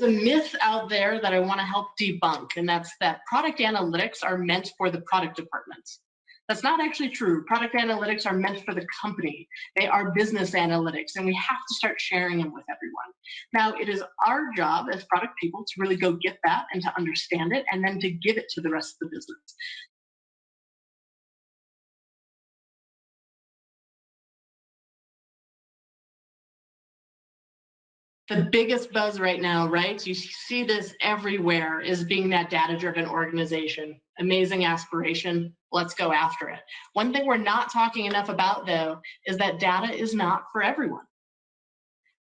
There's a myth out there that I want to help debunk, and that's that product analytics are meant for the product departments. That's not actually true. Product analytics are meant for the company. They are business analytics, and we have to start sharing them with everyone. Now, it is our job as product people to really go get that and to understand it, and then to give it to the rest of the business. The biggest buzz right now, right? You see this everywhere, is being that data-driven organization. Amazing aspiration. Let's go after it. One thing we're not talking enough about, though, is that data is not for everyone.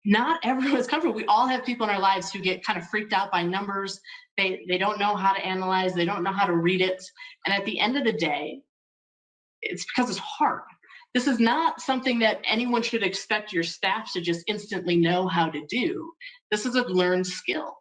Not everyone's comfortable. We all have people in our lives who get kind of freaked out by numbers. They don't know how to analyze. They don't know how to read it. And at the end of the day, it's because it's hard. This is not something that anyone should expect your staff to just instantly know how to do. This is a learned skill.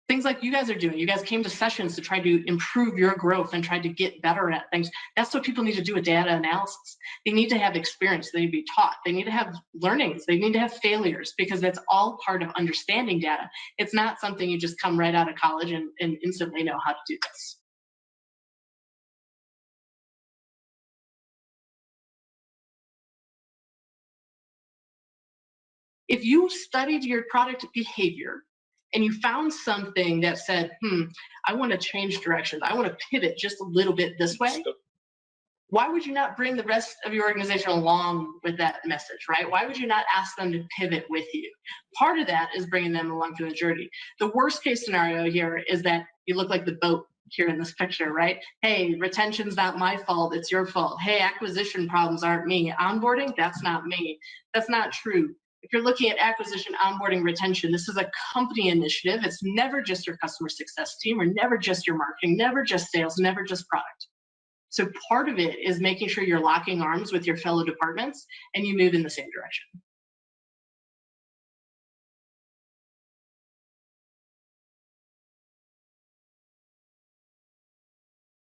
Things like you guys are doing. You guys came to sessions to try to improve your growth and try to get better at things. That's what people need to do with data analysis. They need to have experience. They need to be taught. They need to have learnings. They need to have failures, because that's all part of understanding data. It's not something you just come right out of college and instantly know how to do this. If you studied your product behavior and you found something that said, I want to change directions, I want to pivot just a little bit this way, why would you not bring the rest of your organization along with that message, right? Why would you not ask them to pivot with you? Part of that is bringing them along through the journey. The worst case scenario here is that you look like the boat here in this picture, right? Hey, retention's not my fault, it's your fault. Hey, acquisition problems aren't me. Onboarding, that's not me. That's not true. If you're looking at acquisition, onboarding, retention, this is a company initiative. It's never just your customer success team, or never just your marketing, never just sales, never just product. So part of it is making sure you're locking arms with your fellow departments and you move in the same direction.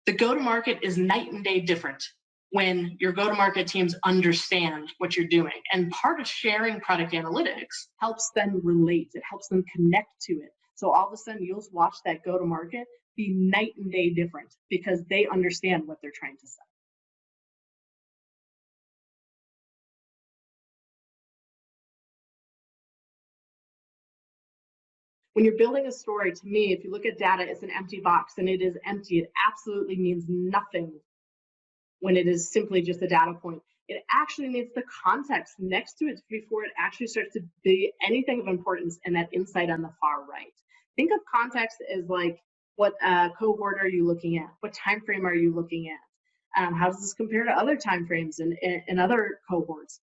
The go-to-market is night and day different when your go-to-market teams understand what you're doing. And part of sharing product analytics helps them relate. It helps them connect to it. So all of a sudden, you'll watch that go-to-market be night and day different because they understand what they're trying to sell. When you're building a story, to me, if you look at data, it's an empty box, and it is empty. It absolutely means nothing when it is simply just a data point. It actually needs the context next to it before it actually starts to be anything of importance, and that insight on the far right. Think of context as like, what cohort are you looking at? What time frame are you looking at? How does this compare to other time frames and other cohorts?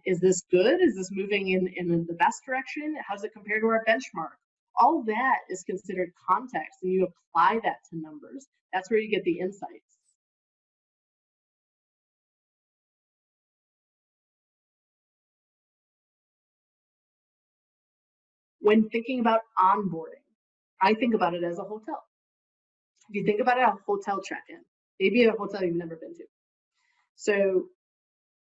Is this good? Is this moving in the best direction? How does it compare to our benchmark? All that is considered context, and you apply that to numbers. That's where you get the insights. When thinking about onboarding, I think about it as a hotel. If you think about it, a hotel check-in, maybe a hotel you've never been to. So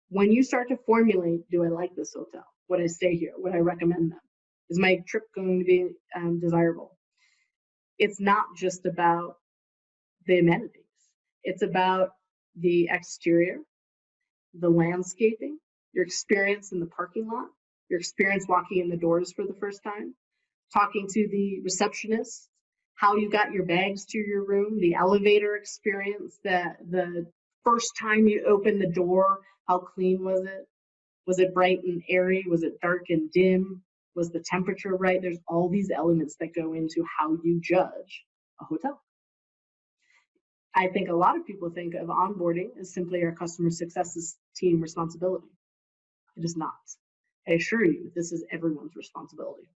when you start to formulate, do I like this hotel? Would I stay here? Would I recommend them? Is my trip going to be desirable? It's not just about the amenities. It's about the exterior, the landscaping, your experience in the parking lot, your experience walking in the doors for the first time, talking to the receptionist, how you got your bags to your room, the elevator experience, the first time you opened the door, how clean was it? Was it bright and airy? Was it dark and dim? Was the temperature right? There's all these elements that go into how you judge a hotel. I think a lot of people think of onboarding as simply our customer success team responsibility. It is not. I assure you, this is everyone's responsibility.